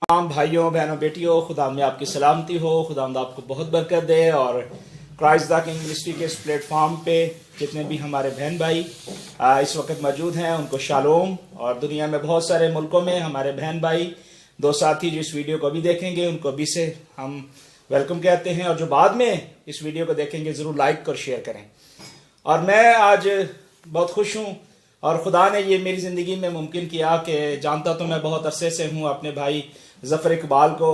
तमाम भाइयों बहनों बेटियों, खुदा में आपकी सलामती हो। खुदा आपको बहुत बरकत दे। और क्राइस्ट द किंग मिनिस्ट्री के इस प्लेटफॉर्म पे जितने भी हमारे बहन भाई इस वक्त मौजूद हैं उनको शालोम। और दुनिया में बहुत सारे मुल्कों में हमारे बहन भाई दो साथी जो इस वीडियो को भी देखेंगे उनको भी से हम वेलकम कहते हैं, और जो बाद में इस वीडियो को देखेंगे ज़रूर लाइक और शेयर करें। और मैं आज बहुत खुश हूँ और खुदा ने ये मेरी ज़िंदगी में मुमकिन किया कि जानता तो मैं बहुत अरसे से हूँ अपने भाई ज़फ़र इकबाल को,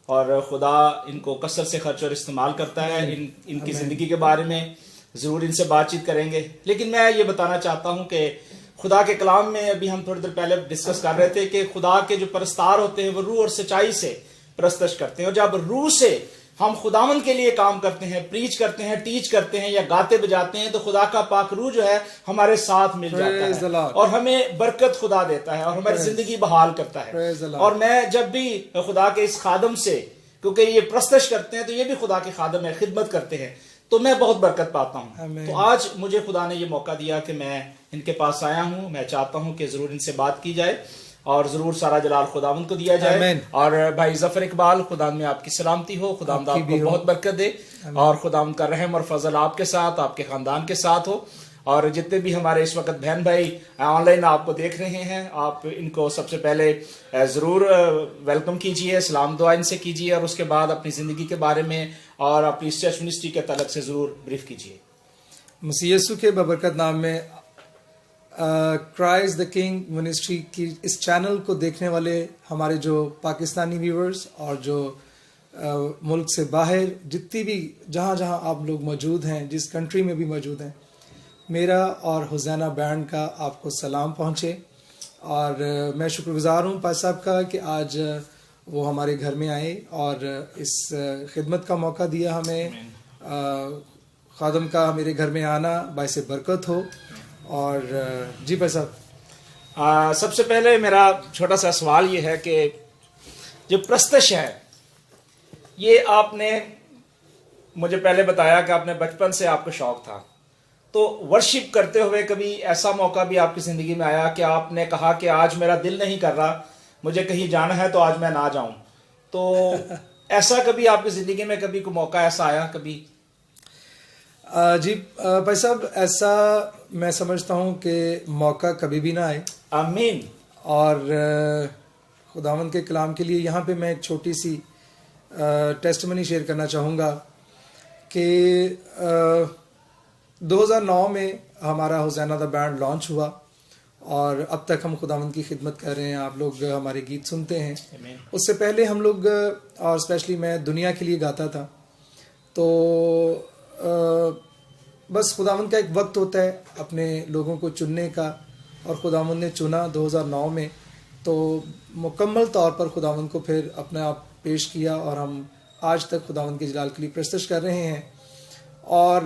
और खुदा इनको कसरत से खर्च और इस्तेमाल करता है। इनकी ज़िंदगी के बारे में ज़रूर इनसे बातचीत करेंगे, लेकिन मैं ये बताना चाहता हूँ कि खुदा के कलाम में अभी हम थोड़ी देर पहले डिस्कस कर रहे थे कि खुदा के जो परस्तार होते हैं वो रूह और सच्चाई से परस्तश करते हैं, और जब रूह से हम खुदावन के लिए काम करते हैं, प्रीच करते हैं, टीच करते हैं या गाते बजाते हैं, तो खुदा का पाक रूह जो है हमारे साथ मिल जाता है और हमें बरकत खुदा देता है और हमारी जिंदगी बहाल करता है। और मैं जब भी खुदा के इस खादम से, क्योंकि ये प्रस्तश करते हैं तो ये भी खुदा के खादम है, खिदमत करते हैं, तो मैं बहुत बरकत पाता हूँ। तो आज मुझे खुदा ने ये मौका दिया कि मैं इनके पास आया हूँ। मैं चाहता हूँ कि जरूर इनसे बात की जाए और जरूर सारा जलाल खुदावंद को दिया जाए। और भाई ज़फ़र इकबाल, खुदा में आपकी सलामती हो, खुदावंद आपको बहुत बरकत दे और खुदावंद का रहम और फजल आपके साथ, आपके खानदान के साथ हो। और जितने भी हमारे इस वक्त बहन भाई ऑनलाइन आपको देख रहे हैं, आप इनको सबसे पहले ज़रूर वेलकम कीजिए, सलाम दुआ इनसे कीजिए, और उसके बाद अपनी ज़िंदगी के बारे में और अपनी चर्च मिनिस्ट्री के तलक से ज़रूर ब्रीफ कीजिए। मसीह यीशु के बबरकत नाम में क्राइस्ट द किंग मिनिस्ट्री की इस चैनल को देखने वाले हमारे जो पाकिस्तानी व्यूवर्स और जो मुल्क से बाहर जितनी भी जहाँ जहाँ आप लोग मौजूद हैं, जिस कंट्री में भी मौजूद हैं, मेरा और हुसैना बैंड का आपको सलाम पहुँचे। और मैं शुक्रगुजार हूँ पास साहब का कि आज वो हमारे घर में आए और इस खिदमत का मौका दिया हमें। खादम का मेरे घर में आना बाइसे बरकत हो। और जी भाई साहब, सबसे पहले मेरा छोटा सा सवाल ये है कि जो प्रस्तश है, ये आपने मुझे पहले बताया कि आपने बचपन से आपको शौक था, तो वर्शिप करते हुए कभी ऐसा मौका भी आपकी ज़िंदगी में आया कि आपने कहा कि आज मेरा दिल नहीं कर रहा, मुझे कहीं जाना है तो आज मैं ना जाऊं? तो ऐसा कभी आपकी ज़िंदगी में कभी कोई मौका ऐसा आया कभी? जी भाई साहब, ऐसा मैं समझता हूँ कि मौका कभी भी ना आए। आमीन। और खुदावंद के कलाम के लिए यहाँ पे मैं एक छोटी सी टेस्टमनी शेयर करना चाहूँगा कि 2009 में हमारा हुसैना द बैंड लॉन्च हुआ और अब तक हम खुदावंद की खिदमत कर रहे हैं। आप लोग हमारे गीत सुनते हैं। उससे पहले हम लोग, और स्पेशली मैं दुनिया के लिए गाता था, तो बस खुदावंद का एक वक्त होता है अपने लोगों को चुनने का, और खुदावंद ने चुना 2009 में, तो मुकम्मल तौर पर खुदावंद को फिर अपने आप पेश किया और हम आज तक खुदावंद के जलाल के लिए प्रस्तश कर रहे हैं। और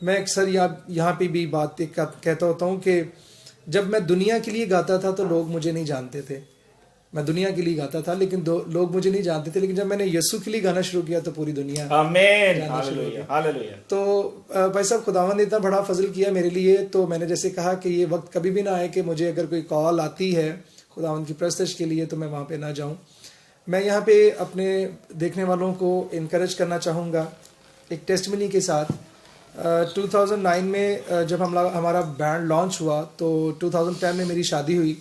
मैं अक्सर यहाँ पे भी बात कहता होता हूँ कि जब मैं दुनिया के लिए गाता था तो लोग मुझे नहीं जानते थे। मैं दुनिया के लिए गाता था लेकिन लोग मुझे नहीं जानते थे, लेकिन जब मैंने यीशु के लिए गाना शुरू किया तो पूरी दुनिया जानना शुरू हो गई। तो भाई साहब, खुदावंद ने इतना बड़ा फजल किया मेरे लिए। तो मैंने जैसे कहा कि ये वक्त कभी भी ना आए कि मुझे अगर कोई कॉल आती है खुदावंद की प्रस्तश के लिए तो मैं वहाँ पे ना जाऊँ। मैं यहाँ पे अपने देखने वालों को इनकरेज करना चाहूँगा एक टेस्टमनी के साथ। 2009 में जब हमारा बैंड लॉन्च हुआ तो 2010 में मेरी शादी हुई।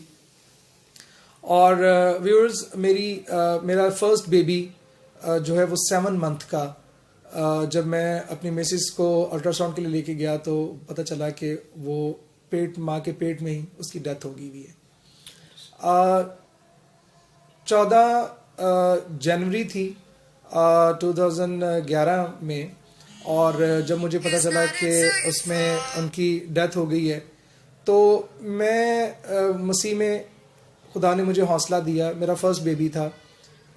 और व्यूअर्स, मेरा फर्स्ट बेबी जो है वो 7 मंथ का, जब मैं अपनी मिसेस को अल्ट्रासाउंड के लिए लेके गया तो पता चला कि वो माँ के पेट में ही उसकी डेथ हो गई हुई है। 14 जनवरी थी 2011 में, और जब मुझे पता चला कि उसमें उनकी डेथ हो गई है तो मैं मसीह में, खुदा ने मुझे हौसला दिया। मेरा फर्स्ट बेबी था।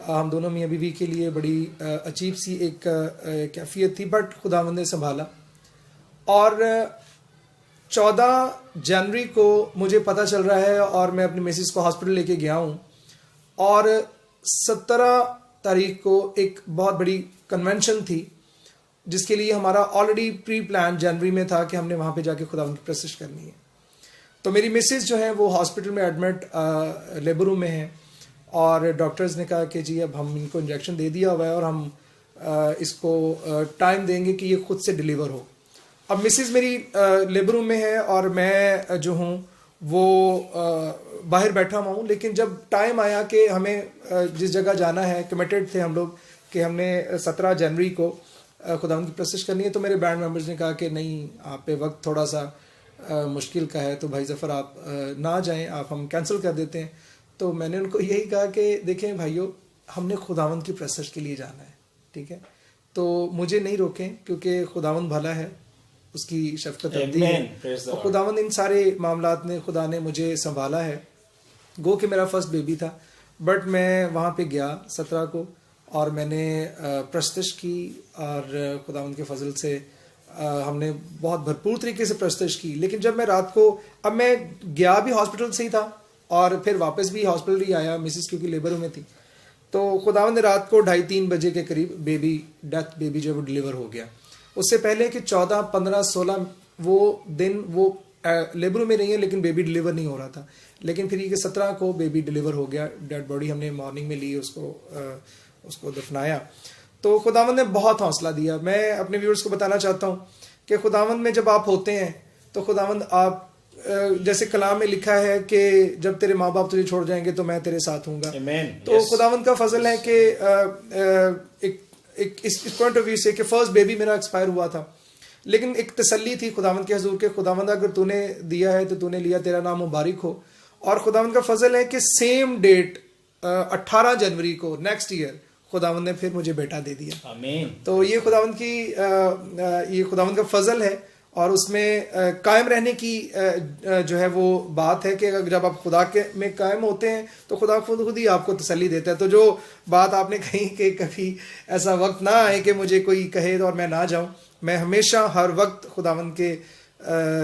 हम दोनों मियाँ बीवी के लिए बड़ी अजीब सी एक कैफियत थी, बट खुदावंद ने संभाला। और 14 जनवरी को मुझे पता चल रहा है और मैं अपनी मिसेस को हॉस्पिटल लेके गया हूँ, और 17 तारीख को एक बहुत बड़ी कन्वेंशन थी जिसके लिए हमारा ऑलरेडी प्री प्लान जनवरी में था कि हमने वहाँ पे जाके खुदावंद की प्रस्तश करनी है। तो मेरी मिसेस जो है वो हॉस्पिटल में एडमिट लेबर रूम में है, और डॉक्टर्स ने कहा कि जी अब हम इनको इंजेक्शन दे दिया हुआ है और हम इसको टाइम देंगे कि ये खुद से डिलीवर हो। अब मिसेस मेरी लेबर रूम में है और मैं जो हूँ वो बाहर बैठा हुआ हूँ, लेकिन जब टाइम आया कि हमें जिस जगह जाना है, कमिटेड थे हम लोग कि हमने 17 जनवरी को खुदावंद की प्रस्तुति करनी है, तो मेरे बैंड मेंबर्स ने कहा कि नहीं, आप पे वक्त थोड़ा सा मुश्किल का है, तो भाई ज़फ़र आप ना जाएं, आप हम कैंसिल कर देते हैं। तो मैंने उनको यही कहा कि देखें भाइयों, हमने खुदावंद की प्रस्तुति के लिए जाना है, ठीक है, तो मुझे नहीं रोकें, क्योंकि खुदावंद भला है, उसकी शफ़क़त अब्दी है, और खुदावंद इन सारे मामलात ने खुदा ने मुझे संभाला है। गो कि मेरा फर्स्ट बेबी था, बट मैं वहाँ पे गया 17 को और मैंने प्रस्तुति की, और खुदावंद के फजल से हमने बहुत भरपूर तरीके से प्रस्तुति की। लेकिन जब मैं रात को, अब मैं गया भी हॉस्पिटल से ही था और फिर वापस भी हॉस्पिटल ही आया, मिसेस क्योंकि लेबर में थी, तो खुदावंद ने रात को 2:30-3 बजे के करीब डेथ बेबी जो वो डिलीवर हो गया। उससे पहले कि 14, 15, 16 वो दिन वो लेबर में रही है, लेकिन बेबी डिलीवर नहीं हो रहा था। लेकिन फिर ये 17 को बेबी डिलीवर हो गया, डेड बॉडी हमने मॉर्निंग में ली, उसको दफनाया। तो खुदावंद ने बहुत हौसला दिया। मैं अपने व्यूअर्स को बताना चाहता हूँ कि खुदावंद में जब आप होते हैं तो खुदावंद आप, जैसे कलाम में लिखा है कि जब तेरे माँ बाप तुझे छोड़ जाएंगे तो मैं तेरे साथ हूँगा। तो खुदावंद का फजल है कि इस पॉइंट ऑफ व्यू से कि फर्स्ट बेबी मेरा एक्सपायर हुआ था, लेकिन एक तसल्ली थी खुदावंद के हुजूर के, खुदावंद अगर तूने दिया है तो तूने लिया, तेरा नाम मुबारक हो। और खुदावंद का फजल है कि सेम डेट 18 जनवरी को नेक्स्ट ईयर खुदावंद ने फिर मुझे बेटा दे दिया। आमीन। तो ये खुदावंद की ये खुदावंद का फजल है, और उसमें कायम रहने की जो है वो बात है कि जब आप खुदा के में कायम होते हैं तो खुदा खुद ही आपको तसल्ली देता है। तो जो बात आपने कही कि कभी ऐसा वक्त ना आए कि मुझे कोई कहे और मैं ना जाऊं, मैं हमेशा हर वक्त खुदावंद के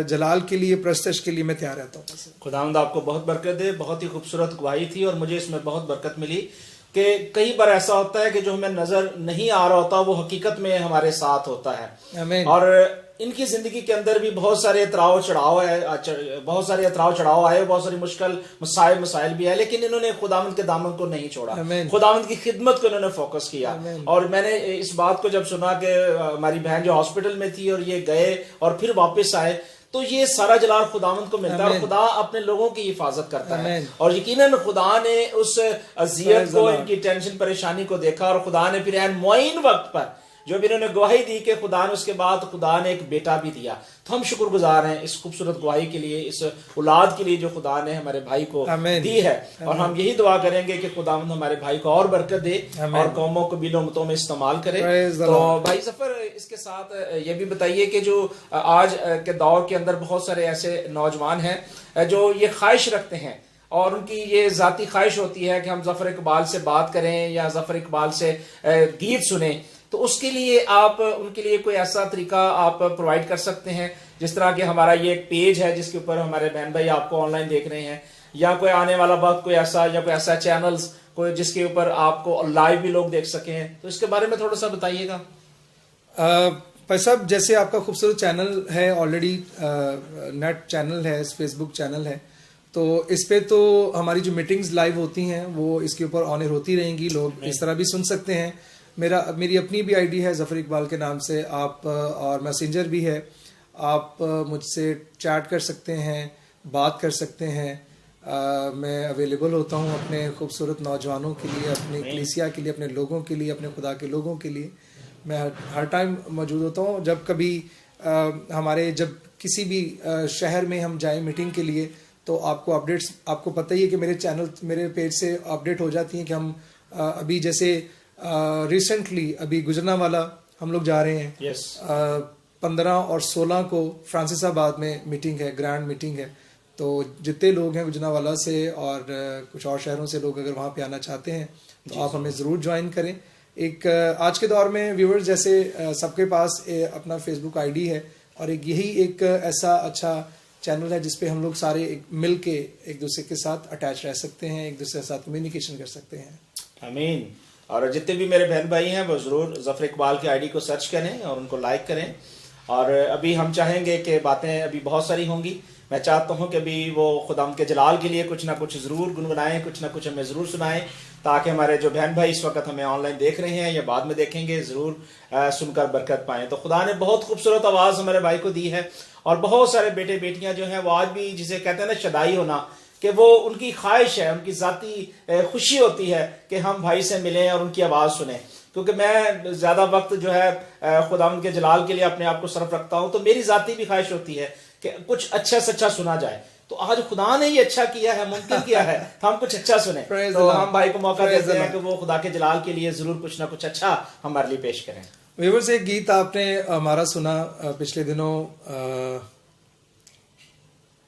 जलाल के लिए, प्रस्तुति के लिए मैं तैयार रहता हूँ। खुदावंद आपको बहुत बरकत दे। बहुत ही खूबसूरत गवाही थी और मुझे इसमें बहुत बरकत मिली कि कई बार ऐसा होता है कि जो हमें नजर नहीं आ रहा होता वो हकीकत में हमारे साथ होता है। और इनकी जिंदगी के अंदर भी बहुत सारे उतराव चढ़ाव है, बहुत सारे उतराव चढ़ाव आए, बहुत सारी मुश्किल मसाइल भी है, लेकिन इन्होंने खुदावंद के दामन को नहीं छोड़ा, खुदावंद की खिदमत को इन्होंने फोकस किया। और मैंने इस बात को जब सुना कि हमारी बहन जो हॉस्पिटल में थी और ये गए और फिर वापस आए, तो ये सारा जलाल खुदावंद को मिलता है और खुदा अपने लोगों की हिफाजत करता है। और यकीनन खुदा ने उस अजियत को, इनकी टेंशन परेशानी को देखा और खुदा ने फिर एन मुआयन वक्त पर जो भी इन्होंने गवाही दी कि खुदा ने उसके बाद खुदा ने एक बेटा भी दिया। तो हम शुक्रगुजार हैं इस खूबसूरत गवाही के लिए, इस औलाद के लिए जो खुदा ने हमारे भाई को दी है। और हम यही दुआ करेंगे कि खुदावंद हमारे भाई को और बरकत दे और कौमों को बिलो मतों में इस्तेमाल करे। तो भाई ज़फ़र, इसके साथ ये भी बताइए कि जो आज के दौर के अंदर बहुत सारे ऐसे नौजवान हैं जो ये ख्वाहिश रखते हैं और उनकी ये जाती ख्वाहिश होती है कि हम ज़फ़र इकबाल से बात करें या ज़फ़र इकबाल से गीत सुने, तो उसके लिए आप उनके लिए कोई ऐसा तरीका आप प्रोवाइड कर सकते हैं? जिस तरह कि हमारा ये एक पेज है जिसके ऊपर हमारे बहन भाई आपको ऑनलाइन देख रहे हैं, या कोई आने वाला वक्त कोई ऐसा चैनल्स कोई जिसके ऊपर आपको लाइव भी लोग देख सकें, तो इसके बारे में थोड़ा सा बताइएगा। भाई साहब, जैसे आपका खूबसूरत चैनल है, ऑलरेडी नेट चैनल है, फेसबुक चैनल है, तो इस पे तो हमारी जो मीटिंग्स लाइव होती हैं वो इसके ऊपर ऑन एयर होती रहेंगी, लोग इस तरह भी सुन सकते हैं। मेरी अपनी भी आईडी है ज़फ़र इकबाल के नाम से, आप और मैसेंजर भी है, आप मुझसे चैट कर सकते हैं, बात कर सकते हैं। मैं अवेलेबल होता हूँ अपने खूबसूरत नौजवानों के लिए, अपने कलीसिया के लिए, अपने लोगों के लिए, अपने खुदा के लोगों के लिए मैं हर टाइम मौजूद होता हूँ। जब कभी जब किसी भी शहर में हम जाएं मीटिंग के लिए, तो आपको अपडेट्स, आपको पता ही है कि मेरे पेज से अपडेट हो जाती हैं कि हम अभी जैसे रिसेंटली अभी गुजरांवाला हम लोग जा रहे हैं। 15 और 16 को फ्रांसिसाबाद में मीटिंग है, ग्रैंड मीटिंग है। तो जितने लोग हैं गुजरांवाला से और कुछ और शहरों से लोग अगर वहाँ पे आना चाहते हैं तो आप हमें ज़रूर ज्वाइन करें। एक आज के दौर में व्यूअर्स जैसे सबके पास अपना फेसबुक आईडी है, और यही एक ऐसा अच्छा चैनल है जिसपे हम लोग सारे मिल के एक दूसरे के साथ अटैच रह सकते हैं, एक दूसरे के साथ कम्युनिकेशन कर सकते हैं। आमीन। और जितने भी मेरे बहन भाई हैं वो ज़रूर ज़फ़र इकबाल की आईडी को सर्च करें और उनको लाइक करें। और अभी हम चाहेंगे कि बातें अभी बहुत सारी होंगी, मैं चाहता हूँ कि भी वो खुदाम के जलाल के लिए कुछ ना कुछ ज़रूर गुनगुनाएं, कुछ ना कुछ हमें ज़रूर सुनाएं, ताकि हमारे जो बहन भाई इस वक्त हमें ऑनलाइन देख रहे हैं या बाद में देखेंगे ज़रूर सुनकर बरकत पाएँ। तो खुदा ने बहुत खूबसूरत आवाज़ हमारे भाई को दी है, और बहुत सारे बेटे बेटियां जो हैं वो आज भी, जिसे कहते हैं ना शदाई होना, कि वो उनकी ख्वाहिश है, उनकी ज़ाती खुशी होती है कि हम भाई से मिलें और उनकी आवाज़ सुने। क्योंकि मैं ज़्यादा वक्त जो है खुदावंद के जलाल के लिए अपने आप को सर्फ रखता हूँ, तो मेरी ज़ाती भी ख्वाहिश होती है कि कुछ अच्छा से अच्छा सुना जाए। तो आज खुदा ने ये अच्छा किया है, मुमकिन किया है, तो हम कुछ अच्छा सुने। तो हम भाई को मौका देते हैं कि वो खुदा के जलाल के लिए ज़रूर कुछ ना कुछ अच्छा हमारे लिए पेश करें। व्यूअर्स, एक गीत आपने हमारा सुना पिछले दिनों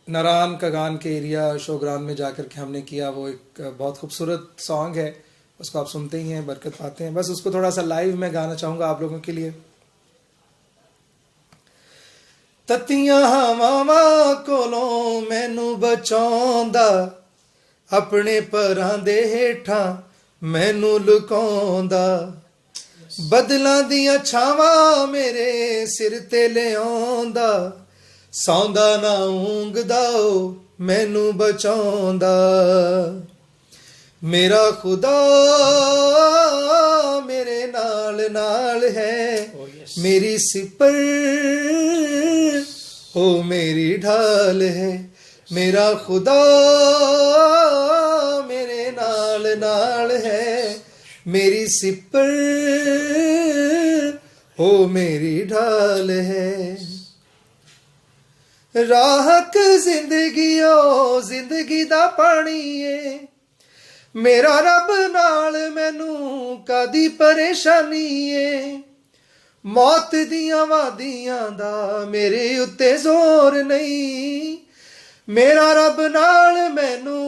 नारान कगान के एरिया शोग्रान में जाकर के हमने किया। वो एक बहुत खूबसूरत सॉन्ग है, उसको आप सुनते ही हैं, बरकत पाते हैं। बस उसको थोड़ा सा लाइव में गाना चाहूँगा आप लोगों के लिए। तत्तियां हवावां कोलों मैनू बचाउंदा, अपने परां दे हेठां मैनू लुकाउंदा, बदलां दियां छावां मेरे सिर ते लिआउंदा, सौंदा ना ऊंघदा मैनू बचाउंदा। मेरा खुदा मेरे नाल नाल है, मेरी सिपर ओ मेरी ढाल है। मेरा खुदा मेरे नाल नाल है, मेरी सिपर ओ मेरी ढाल है। राहक जिंदगी ओ जिंदगी दा पानी है, मेरा रब नाल मैनू कादी परेशानी है। मौत दियां वादियां दा मेरे उत्ते जोर नहीं, मेरा रब नाल मैनू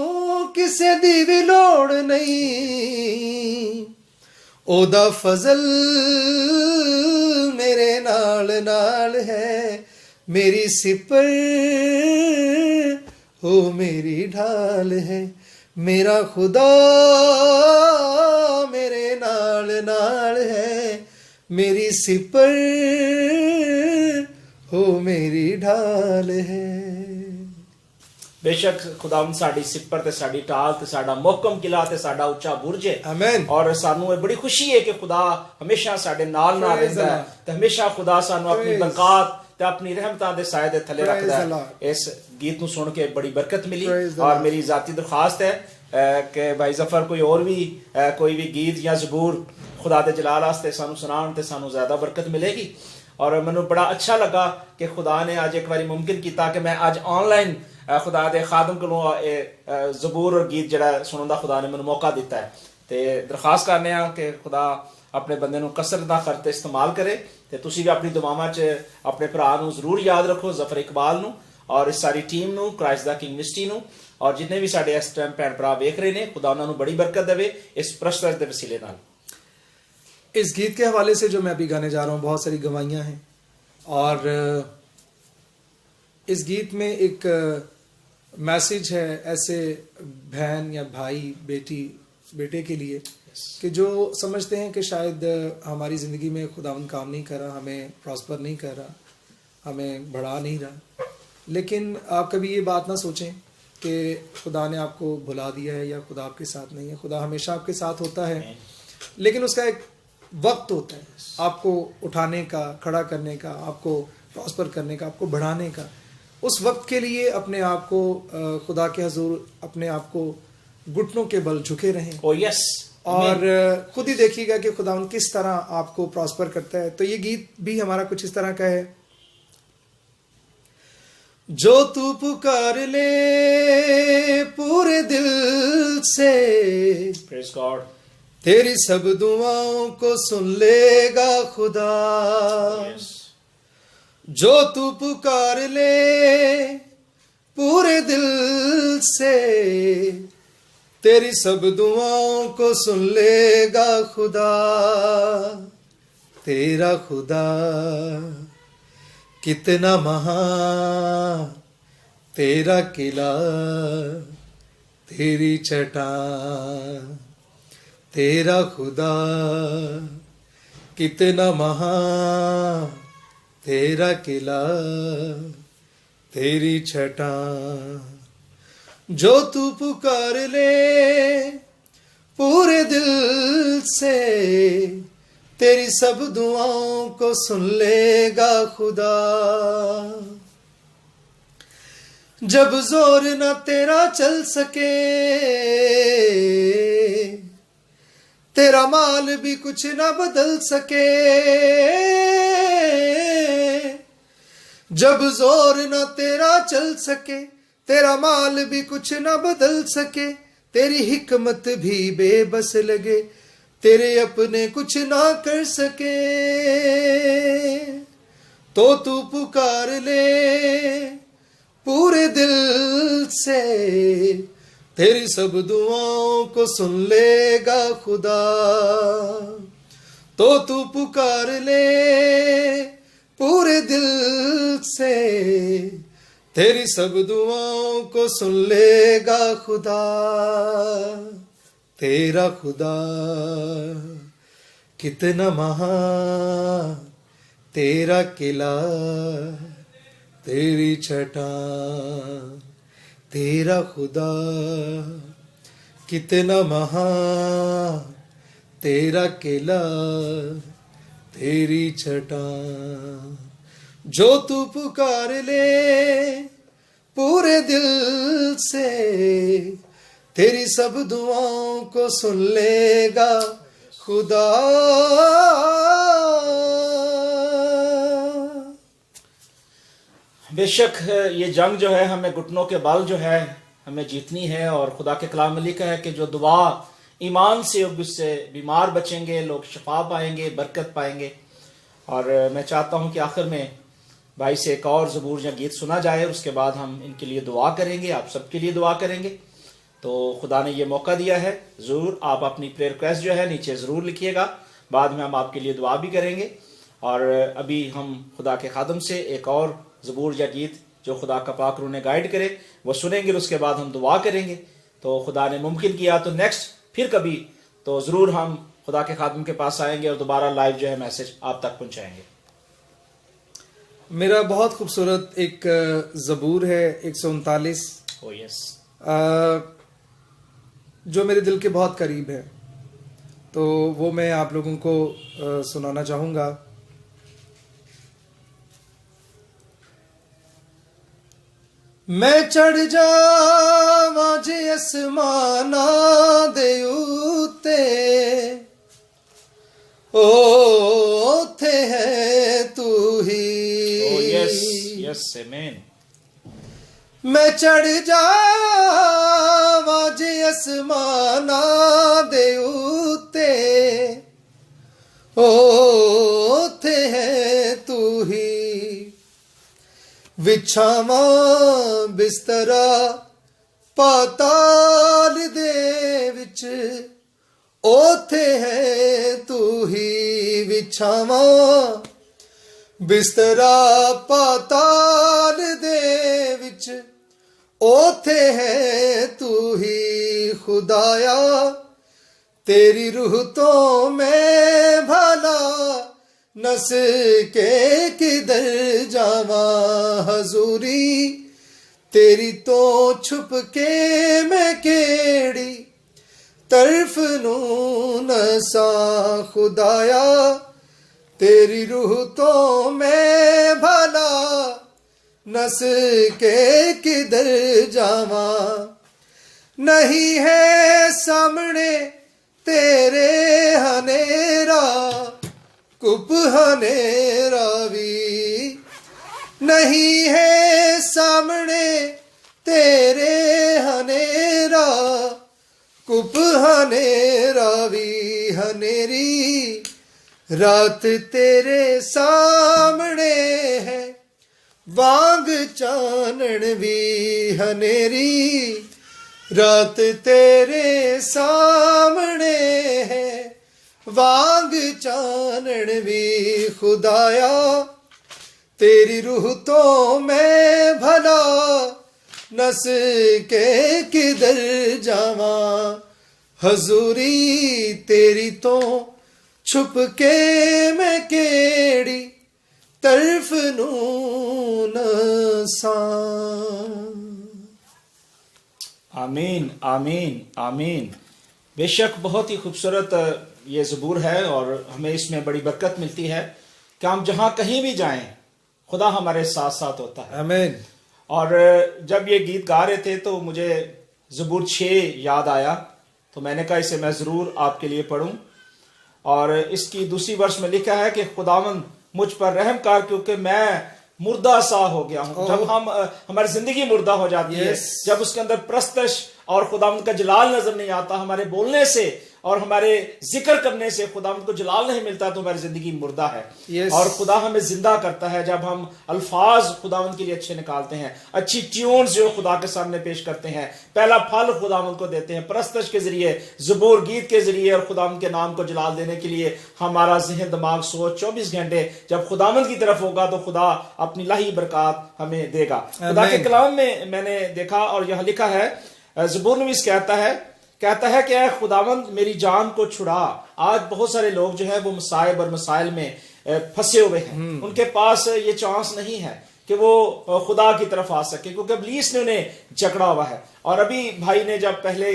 किसे दी भी लोड़ नहीं। ओदा फजल मेरे नाल नाल है, मेरी सिपर हो मेरी ढाल है। मेरा खुदा मेरे नाल नाल है, मेरी सिपर हो मेरी ढाल है। बेशक खुदावंद साडी सिपर ते साडी ढाल ते साडा मोहकम किला ते साडा उच्चा बुर्ज है। आमीन। और सानू बड़ी खुशी है कि खुदा हमेशा साडे नाल नाल रहंदा है, ते हमेशा खुदा सानू अपनी बरकत ते अपनी रहमतां दे साए दे थले रखदा है। इस गीत नू सुन के बड़ी बरकत मिली, और मेरी जाती दरखास्त है कि भाई जफर कोई और भी कोई भी गीत या ज़बूर खुदा दे जलाल वास्ते सानू सुनान ते सानू ज़्यादा बरकत मिलेगी। और मैनू बड़ा अच्छा लगा कि खुदा ने आज एक बारी मुमकिन किया कि मैं आज ऑनलाइन खुदा दे खादम कोलों ज़बूर और गीत जड़ा सुनने का खुदा ने मैनू मौका दिता है। तो दरखास्त करने कि खुदा अपने बंदे नू कसरत ना करते इस्तेमाल करे। तो तुसी भी अपनी दुआवां च अपने भरा नू जरूर याद रखो, जफर इकबाल नू और इस सारी टीम नू, क्राइस्ट द किंग मिनिस्ट्री नू, और जितने भी साडे इस टाइम भैन भरा वेख रहे ने, खुदा उन्हां नू बड़ी बरकत देवे इस प्रस्तुत दे वसीले नाल। इस गीत के हवाले से जो मैं अभी गाने जा रहा हूँ, बहुत सारी गवाहियाँ हैं, और इस गीत में एक मैसेज है ऐसे बहन या भाई बेटे के लिए कि जो समझते हैं कि शायद हमारी ज़िंदगी में खुदावंद काम नहीं कर रहा, हमें प्रॉस्पर नहीं कर रहा, हमें बढ़ा नहीं रहा। लेकिन आप कभी ये बात ना सोचें कि खुदा ने आपको भुला दिया है या खुदा आपके साथ नहीं है। खुदा हमेशा आपके साथ होता है, लेकिन उसका एक वक्त होता है आपको उठाने का, खड़ा करने का, आपको प्रॉस्पर करने का, आपको बढ़ाने का। उस वक्त के लिए अपने आप को खुदा के हजूर अपने आप को घुटनों के बल झुके रहें। Oh yes, और खुद ही देखिएगा कि खुदा किस तरह आपको प्रॉस्पर करता है। तो ये गीत भी हमारा कुछ इस तरह का है। जो तू पुकार ले पूरे दिल से, Praise God, तेरी सब दुआओं को सुन लेगा खुदा। yes. जो तू पुकार ले पूरे दिल से, तेरी सब दुआओं को सुन लेगा खुदा। तेरा खुदा कितना महान, तेरा किला, तेरी चट्टान। तेरा खुदा कितना महान, तेरा किला, तेरी छटा जो तू पुकार ले पूरे दिल से, तेरी सब दुआओं को सुन लेगा खुदा। जब जोर न तेरा चल सके, तेरा माल भी कुछ ना बदल सके। जब जोर न तेरा चल सके, तेरा माल भी कुछ ना बदल सके। तेरी हिकमत भी बेबस लगे, तेरे अपने कुछ ना कर सके। तो तू पुकार ले पूरे दिल से, तेरी सब दुआओं को सुन लेगा खुदा। तो तू पुकार ले पूरे दिल से, तेरी सब दुआओं को सुन लेगा खुदा। तेरा खुदा कितना महान, तेरा किला, तेरी छटा। तेरा खुदा कितना महान, तेरा किला, तेरी छटा। जो तू पुकार ले पूरे दिल से, तेरी सब दुआओं को सुन लेगा खुदा। बेशक ये जंग जो है हमें घुटनों के बल जो है हमें जीतनी है, और खुदा के कलाम में लिखा है कि जो दुआ ईमान से होगी उससे बीमार बचेंगे, लोग शफा पाएंगे, बरकत पाएंगे। और मैं चाहता हूँ कि आखिर में भाई से एक और ज़बूर या गीत सुना जाए, उसके बाद हम इनके लिए दुआ करेंगे, आप सबके लिए दुआ करेंगे। तो खुदा ने ये मौका दिया है, ज़रूर आप अपनी प्रेयर रिक्वेस्ट जो है नीचे ज़रूर लिखिएगा, बाद में हम आपके लिए दुआ भी करेंगे। और अभी हम खुदा के खादम से एक और ज़बूर या गीत जो खुदा का पाक रूह ने गाइड करे वो सुनेंगे, उसके बाद हम दुआ करेंगे। तो खुदा ने मुमकिन किया तो नेक्स्ट फिर कभी तो ज़रूर हम खुदा के खादम के पास आएंगे और दोबारा लाइव जो है मैसेज आप तक पहुँचाएंगे। मेरा बहुत खूबसूरत एक ज़बूर है 139, यस, जो मेरे दिल के बहुत करीब है, तो वो मैं आप लोगों को सुनाना चाहूँगा। मैं चढ़ जावां जे असमाना दे उत्ते, ओथे है तू ही। यस यस, आमीन। मैं चढ़ जावां जे असमाना दे उत्ते, ओथे है तू ही। विछावां बिस्तरा पाताल दे विच, ओथे है तू ही। विछावां बिस्तरा पाताल दे विच, ओथे है तू ही। खुदाया तेरी रूह तो मैं भला नस के किधर जावा। हजूरी तेरी तो छुप के मैं केड़ी तरफ नू नसा। खुदाया तेरी रूह तो मैं भला नस के किधर जावा। नहीं है सामने तेरे हनेरा, कुप हनेरा भी नहीं है सामने तेरे हनेरा, कुप हनेरा भी। हनेरी रात तेरे सामने है, वांग चानन भी। हनेरी रात तेरे सामने है, वांग चानन भी। खुदाया तेरी रूह तो मैं भला नस के किधर जावा। हजूरी तेरी तो छुप के मैं केड़ी तरफ नून सा। आमीन आमीन आमीन। बेशक बहुत ही खूबसूरत ये ज़बूर है और हमें इसमें बड़ी बरकत मिलती है कि हम जहाँ कहीं भी जाएं खुदा हमारे साथ साथ होता है। आमीन। और जब ये गीत गा रहे थे तो मुझे ज़बूर 6 याद आया, तो मैंने कहा इसे मैं ज़रूर आपके लिए पढ़ूं। और इसकी दूसरी वर्ष में लिखा है कि खुदावंद मुझ पर रहम कर क्योंकि मैं मुर्दा सा हो गया हूं। जब हमारी जिंदगी मुर्दा हो जाती है, जब उसके अंदर प्रस्तश और खुदावंद का जलाल नजर नहीं आता, हमारे बोलने से और हमारे जिक्र करने से खुदावंद को जलाल नहीं मिलता, तो हमारी जिंदगी मुर्दा है। और खुदा हमें जिंदा करता है जब हम अल्फाज खुदावंद के लिए अच्छे निकालते हैं, अच्छी ट्यून्स जो खुदा के सामने पेश करते हैं, पहला फल खुदावंद को देते हैं प्रस्तश के जरिए, ज़बूर गीत के जरिए, और खुदावंद के नाम को जलाल देने के लिए हमारा ज़हन दिमाग सोच 24 घंटे जब खुदावंद की तरफ होगा तो खुदा अपनी लाही बरकत हमें देगा। खुदा के कलाम में मैंने देखा और यहां लिखा है, ज़बूर नवीस कहता है कि ऐ खुदावंद मेरी जान को छुड़ा। आज बहुत सारे लोग जो है वो मसाइब और मसाइल में फंसे हुए हैं, उनके पास ये चांस नहीं है कि वो खुदा की तरफ आ सके क्योंकि इब्लीस ने उन्हें जकड़ा हुआ है। और अभी भाई ने जब पहले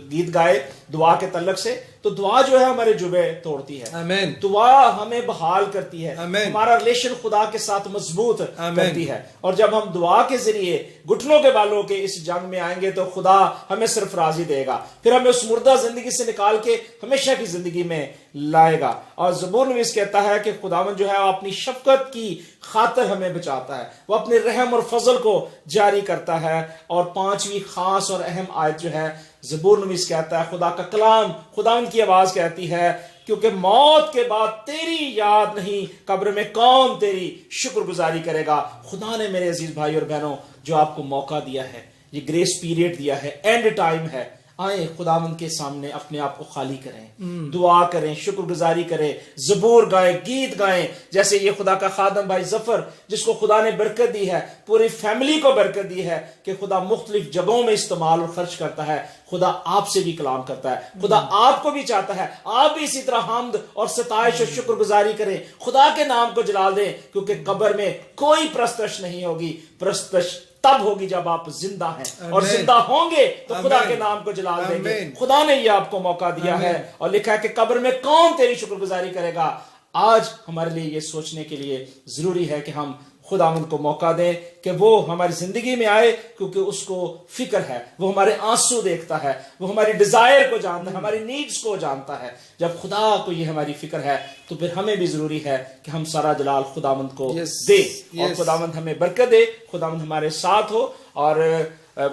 गीत गाए दुआ के तल्लक से, तो दुआ जो है हमारे जुबे तोड़ती है। आमीन। दुआ हमें बहाल करती है, हमारा रिलेशन खुदा के साथ मजबूत करती है। और जब हम दुआ के जरिए घुटनों के बालों के इस जंग में आएंगे तो खुदा हमें सिर्फ राजी देगा, फिर हमें उस मुर्दा जिंदगी से निकाल के हमेशा की जिंदगी में लाएगा। और ज़बूर नवीस कहता है कि खुदावंद जो है वो अपनी शफकत की खातिर हमें बचाता है, वो अपने रहम और फजल को जारी करता है। और 5वीं खास और अहम आयत जो है, ज़बूर नवीस कहता है, खुदा का कलाम, खुदावंद की आवाज कहती है, क्योंकि मौत के बाद तेरी याद नहीं, कब्र में कौन तेरी शुक्रगुजारी करेगा। खुदा ने मेरे अजीज भाई और बहनों जो आपको मौका दिया है, ये ग्रेस पीरियड दिया है, एंड टाइम है, आए खुदावंद के सामने अपने आप को खाली करें, दुआ करें, शुक्रगुजारी करें, ज़बूर गाएं, गीत गाएं। जैसे ये खुदा का खादम भाई जफर, जिसको खुदा ने बरकत दी है, पूरी फैमिली को बरकत दी है कि खुदा मुख्तलिफ जगहों में इस्तेमाल और खर्च करता है। खुदा आपसे भी कलाम करता है, खुदा आपको भी चाहता है आप भी इसी तरह हम्द और सताइश और शुक्रगुजारी करें, खुदा के नाम को जलाल दें, क्योंकि कब्र में कोई प्रस्तश नहीं होगी। प्रस्तश तब होगी जब आप जिंदा हैं, और जिंदा होंगे तो खुदा के नाम को जलाल देंगे। खुदा ने ये आपको मौका दिया है और लिखा है कि कब्र में कौन तेरी शुक्रगुजारी करेगा। आज हमारे लिए ये सोचने के लिए जरूरी है कि हम खुदावंद को मौका दें कि वो हमारी जिंदगी में आए, क्योंकि उसको फिक्र है, वो हमारे आंसू देखता है, वो हमारी डिजायर को जानता है, हमारी नीड्स को जानता है। जब खुदा को ये हमारी फिक्र है तो फिर हमें भी जरूरी है कि हम सारा जलाल खुदावंद को दे, और खुदावंद हमें बरकत दे, खुदावंद हमारे साथ हो। और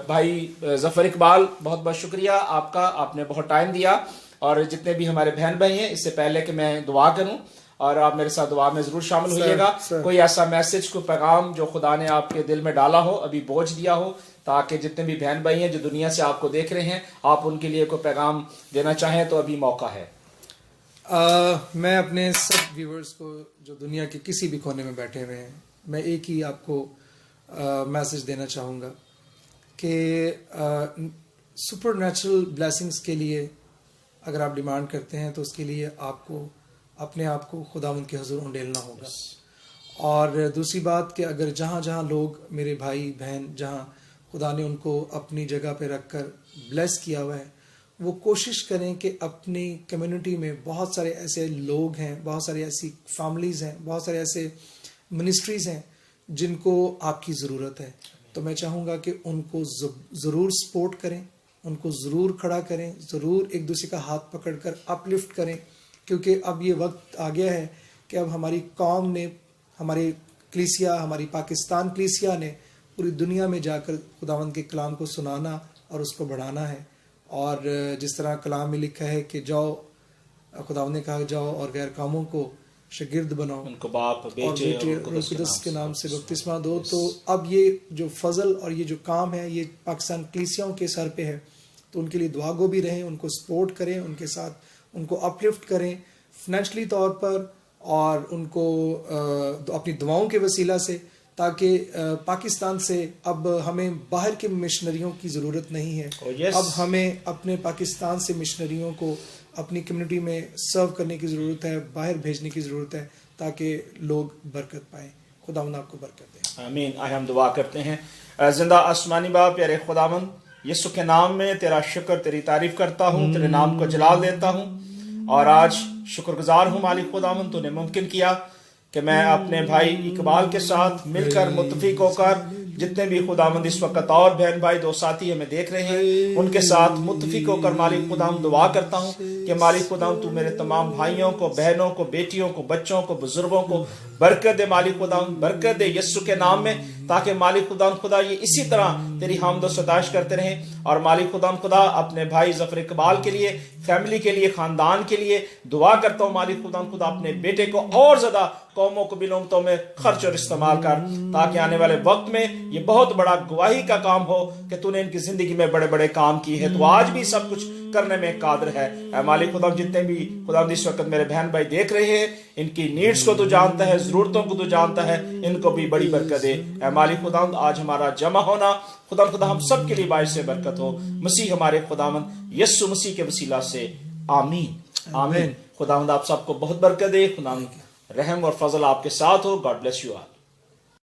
भाई जफर इकबाल, बहुत बहुत शुक्रिया आपका, आपने बहुत टाइम दिया। और जितने भी हमारे बहन भाई हैं, इससे पहले कि मैं दुआ करूं और आप मेरे साथ दुआ में जरूर शामिल होइएगा, कोई ऐसा मैसेज, कोई पैगाम जो खुदा ने आपके दिल में डाला हो, अभी बोझ दिया हो, ताकि जितने भी बहन भाई हैं जो दुनिया से आपको देख रहे हैं, आप उनके लिए कोई पैगाम देना चाहें तो अभी मौका है। मैं अपने सब व्यूअर्स को जो दुनिया के किसी भी कोने में बैठे हुए हैं, मैं एक ही आपको मैसेज देना चाहूँगा कि सुपर नेचुरल ब्लेसिंग्स के लिए अगर आप डिमांड करते हैं तो उसके लिए आपको अपने आप को खुदावंद के हुजूर उंडेलना होगा। और दूसरी बात कि अगर जहाँ जहाँ लोग, मेरे भाई बहन, जहाँ खुदा ने उनको अपनी जगह पे रख कर ब्लेस किया हुआ है, वो कोशिश करें कि अपनी कम्युनिटी में बहुत सारे ऐसे लोग हैं, बहुत सारी ऐसी फैमिलीज़ हैं, बहुत सारे ऐसे मिनिस्ट्रीज़ हैं जिनको आपकी ज़रूरत है। तो मैं चाहूँगा कि उनको ज़रूर सपोर्ट करें, उनको ज़रूर खड़ा करें, ज़रूर एक दूसरे का हाथ पकड़ कर अपलिफ्ट करें, क्योंकि अब ये वक्त आ गया है कि अब हमारी कौम ने, हमारी कलीसिया, हमारी पाकिस्तान कलीसिया ने पूरी दुनिया में जाकर खुदावंद के कलाम को सुनाना और उसको बढ़ाना है। और जिस तरह कलाम में लिखा है कि जाओ, खुदावंद ने कहा जाओ और गैर कामों को शागिर्द बनाओ, उनको बाप बेटे और कुदस के नाम से बपतिस्मा दो। तो अब ये जो फजल और ये जो काम है ये पाकिस्तान कलीसियाओं के सर पे है, तो उनके लिए दुआ गो भी रहें, उनको सपोर्ट करें, उनके साथ उनको अपलिफ्ट करें फाइनेंशियली तौर पर, और उनको अपनी दुआओं के वसीला से, ताकि पाकिस्तान से अब हमें बाहर के मिशनरियों की ज़रूरत नहीं है। अब हमें अपने पाकिस्तान से मिशनरियों को अपनी कम्युनिटी में सर्व करने की ज़रूरत है, बाहर भेजने की ज़रूरत है ताकि लोग बरकत पाएँ। खुदावंद आपको बरकत दे। आमीन। आइए हम दुआ करते हैं। जिंदा आसमानी बाप, प्यारे खुदावंद, यीशु के नाम में तेरा शुक्र, तेरी तारीफ करता हूँ, तेरे नाम को जलाल देता हूँ और आज शुक्रगुजार हूँ मालिक खुदावंद, तूने मुमकिन किया कि मैं अपने भाई इकबाल के साथ मिलकर मुत्तफिक होकर जितने भी खुदावंद इस वक्त और बहन भाई दो साथी हमें देख रहे हैं उनके साथ मुत्तफिक होकर मालिक खुदावंद दुआ करता हूँ कि मालिक खुदावंद तू मेरे तमाम भाइयों को, बहनों को, बेटियों को, बच्चों को, बुजुर्गों को बरकत दे मालिक खुदावंद, बरकत दे यीशु के नाम में, ताकि मालिक खुदावंद खुदा ये इसी तरह तेरी हामद सताइश करते रहें। और मालिक खुदावंद खुदा अपने भाई जफर इकबाल के लिए, फैमिली के लिए, खानदान के लिए दुआ करता हूँ मालिक खुदावंद खुदा अपने बेटे को और ज्यादा कौमों को बिलोमतों में खर्च और इस्तेमाल कर, ताकि आने वाले वक्त में ये बहुत बड़ा गवाही का काम हो कि तूने इनकी जिंदगी में बड़े बड़े काम किए हैं, तो आज भी सब कुछ करने में कादिर है। मालिक खुदा जितने भी खुदा इस वक्त मेरे बहन भाई देख रहे हैं, इनकी नीड्स को तू जानता है, जरूरतों को तू जानता है, इनको भी बड़ी बरकत दे। मालिक खुदा आज हमारा जमा होना खुदा हम सब के लिए बाइस से बरकत हो, मसीह हमारे खुदावंद यीशु मसीह के वसीला से, आमीन आमीन। खुदावंद आप सबको बहुत बरकत दे, खुदावंद रहम और फजल आपके साथ हो। God bless you all.